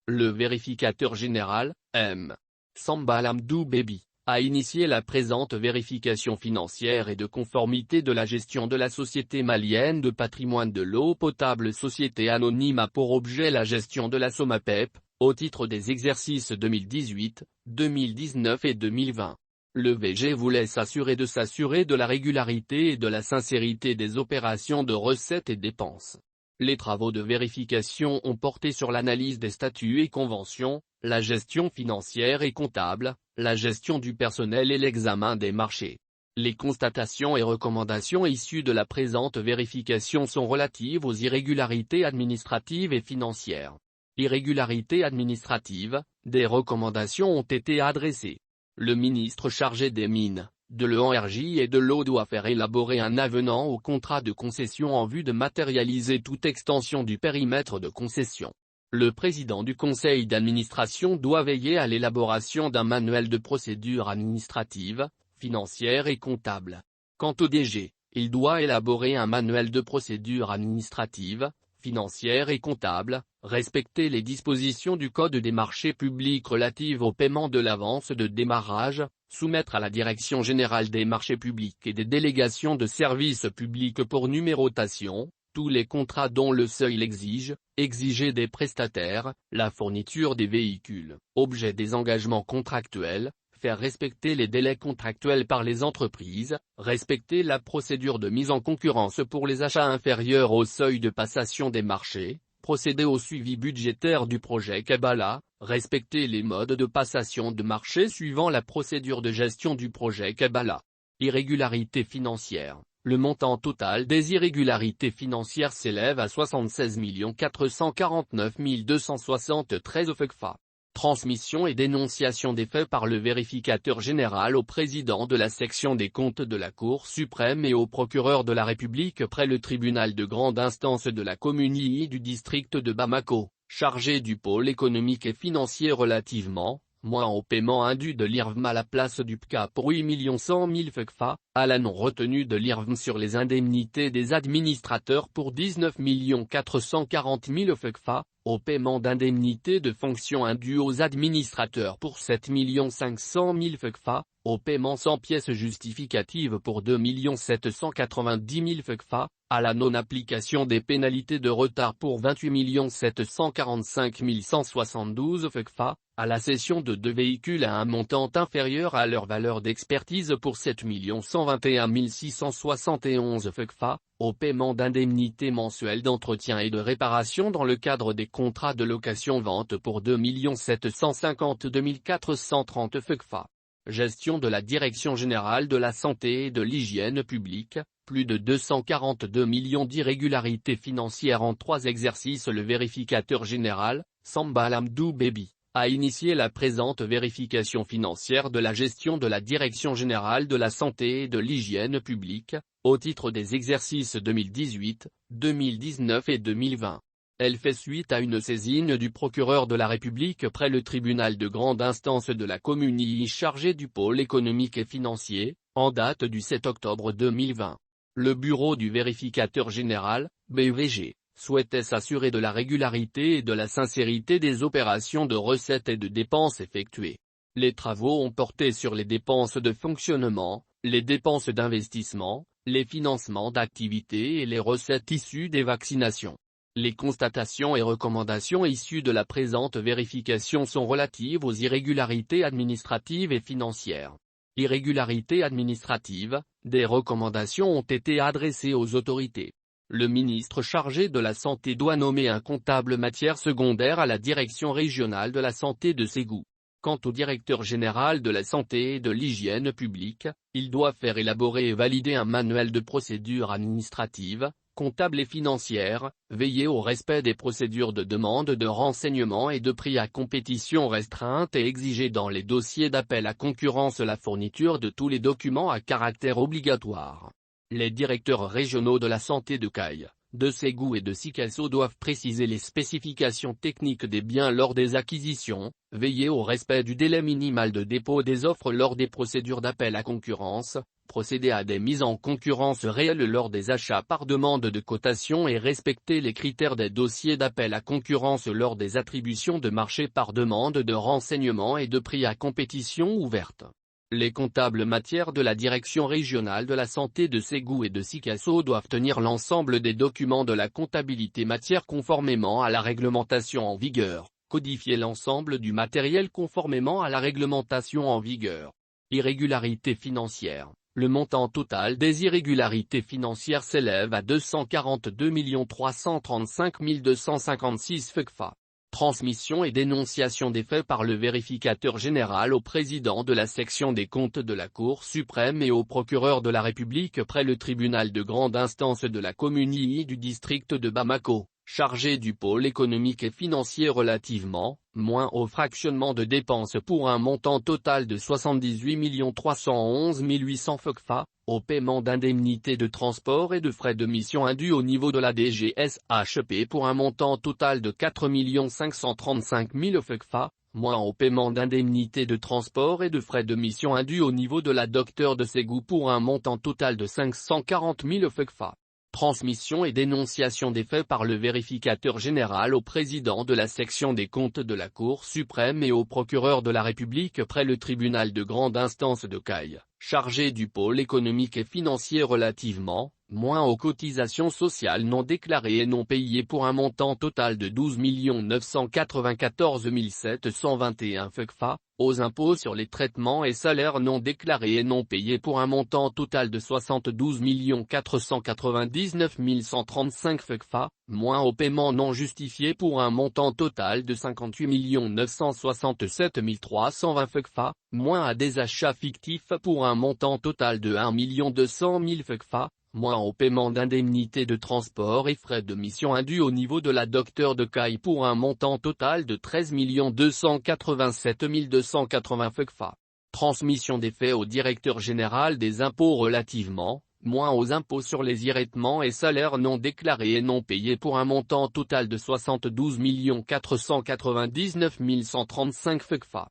Le vérificateur général, M. Samba Lamdou Baby, a initié la présente vérification financière et de conformité de la gestion de la Société malienne de patrimoine de l'eau potable. Société anonyme a pour objet la gestion de la SOMAPEP, au titre des exercices 2018, 2019 et 2020. Le VG voulait s'assurer de la régularité et de la sincérité des opérations de recettes et dépenses. Les travaux de vérification ont porté sur l'analyse des statuts et conventions, la gestion financière et comptable, la gestion du personnel et l'examen des marchés. Les constatations et recommandations issues de la présente vérification sont relatives aux irrégularités administratives et financières. Irrégularités administratives, des recommandations ont été adressées. Le ministre chargé des Mines, de l'Énergie et de l'Eau doit faire élaborer un avenant au contrat de concession en vue de matérialiser toute extension du périmètre de concession. Le président du conseil d'administration doit veiller à l'élaboration d'un manuel de procédure administrative, financière et comptable. Quant au DG, il doit élaborer un manuel de procédure administrative, financière et comptable, respecter les dispositions du Code des marchés publics relatives au paiement de l'avance de démarrage, soumettre à la Direction générale des marchés publics et des délégations de services publics pour numérotation, tous les contrats dont le seuil l'exige, exiger des prestataires, la fourniture des véhicules, objet des engagements contractuels, faire respecter les délais contractuels par les entreprises, respecter la procédure de mise en concurrence pour les achats inférieurs au seuil de passation des marchés, procéder au suivi budgétaire du projet Kabbalah, respecter les modes de passation de marché suivant la procédure de gestion du projet Kabbalah. Irrégularités financières. Le montant total des irrégularités financières s'élève à 76 449 273 FECFA. Transmission et dénonciation des faits par le vérificateur général au président de la section des comptes de la Cour suprême et au procureur de la République près le tribunal de grande instance de la commune II du district de Bamako, chargé du pôle économique et financier relativement, au paiement indu de l'IRVM à la place du PCA pour 8 100 000 FECFA, à la non-retenue de l'IRVM sur les indemnités des administrateurs pour 19 440 000 FECFA, au paiement d'indemnités de fonction indues aux administrateurs pour 7 500 000 FECFA, au paiement sans pièces justificatives pour 2 790 000 FECFA, à la non-application des pénalités de retard pour 28 745 172 FECFA, à la cession de 2 véhicules à un montant inférieur à leur valeur d'expertise pour 7 121 671 FECFA, au paiement d'indemnités mensuelles d'entretien et de réparation dans le cadre des contrats de location-vente pour 2 752 430 FECFA. Gestion de la Direction générale de la santé et de l'hygiène publique, plus de 242 millions d'irrégularités financières en 3 exercices. Le vérificateur général, Samba Lamdou Baby, a initié la présente vérification financière de la gestion de la Direction générale de la santé et de l'hygiène publique, au titre des exercices 2018, 2019 et 2020. Elle fait suite à une saisine du procureur de la République près le tribunal de grande instance de la commune II chargé du pôle économique et financier, en date du 7 octobre 2020. Le bureau du vérificateur général, BVG, souhaitait s'assurer de la régularité et de la sincérité des opérations de recettes et de dépenses effectuées. Les travaux ont porté sur les dépenses de fonctionnement, les dépenses d'investissement, les financements d'activités et les recettes issues des vaccinations. Les constatations et recommandations issues de la présente vérification sont relatives aux irrégularités administratives et financières. Irrégularités administratives, des recommandations ont été adressées aux autorités. Le ministre chargé de la Santé doit nommer un comptable matière secondaire à la Direction régionale de la santé de Ségou. Quant au directeur général de la santé et de l'hygiène publique, il doit faire élaborer et valider un manuel de procédure administrative, comptable et financière, veiller au respect des procédures de demande de renseignements et de prix à compétition restreinte et exiger dans les dossiers d'appel à concurrence la fourniture de tous les documents à caractère obligatoire. Les directeurs régionaux de la santé de Caille, de Ségou et de Sikasso doivent préciser les spécifications techniques des biens lors des acquisitions, veiller au respect du délai minimal de dépôt des offres lors des procédures d'appel à concurrence, procéder à des mises en concurrence réelles lors des achats par demande de cotation et respecter les critères des dossiers d'appel à concurrence lors des attributions de marché par demande de renseignements et de prix à compétition ouverte. Les comptables matières de la Direction régionale de la santé de Ségou et de Sikasso doivent tenir l'ensemble des documents de la comptabilité matière conformément à la réglementation en vigueur, codifier l'ensemble du matériel conformément à la réglementation en vigueur. Irrégularités financières. Le montant total des irrégularités financières s'élève à 242 335 256 FCFA. Transmission et dénonciation des faits par le vérificateur général au président de la section des comptes de la Cour suprême et au procureur de la République près le tribunal de grande instance de la commune II du district de Bamako, chargé du pôle économique et financier relativement, moins au fractionnement de dépenses pour un montant total de 78 311 800 FCFA, au paiement d'indemnités de transport et de frais de mission indus au niveau de la DGSHP pour un montant total de 4 535 000 FCFA, moins au paiement d'indemnités de transport et de frais de mission indus au niveau de la Docteur de Ségou pour un montant total de 540 000 FCFA. Transmission et dénonciation des faits par le vérificateur général au président de la section des comptes de la Cour suprême et au procureur de la République près le tribunal de grande instance de Caille, chargé du pôle économique et financier relativement, moins aux cotisations sociales non déclarées et non payées pour un montant total de 12 994 721 FCFA, aux impôts sur les traitements et salaires non déclarés et non payés pour un montant total de 72 499 135 FCFA, moins aux paiements non justifiés pour un montant total de 58 967 320 FCFA, moins à des achats fictifs pour un montant total de 1 200 000 FCFA, moins au paiement d'indemnités de transport et frais de mission indus au niveau de la Docteur de Caille pour un montant total de 13 287 280 FCFA. Transmission des faits au directeur général des impôts relativement, moins aux impôts sur les irrétements et salaires non déclarés et non payés pour un montant total de 72 499 135 FCFA.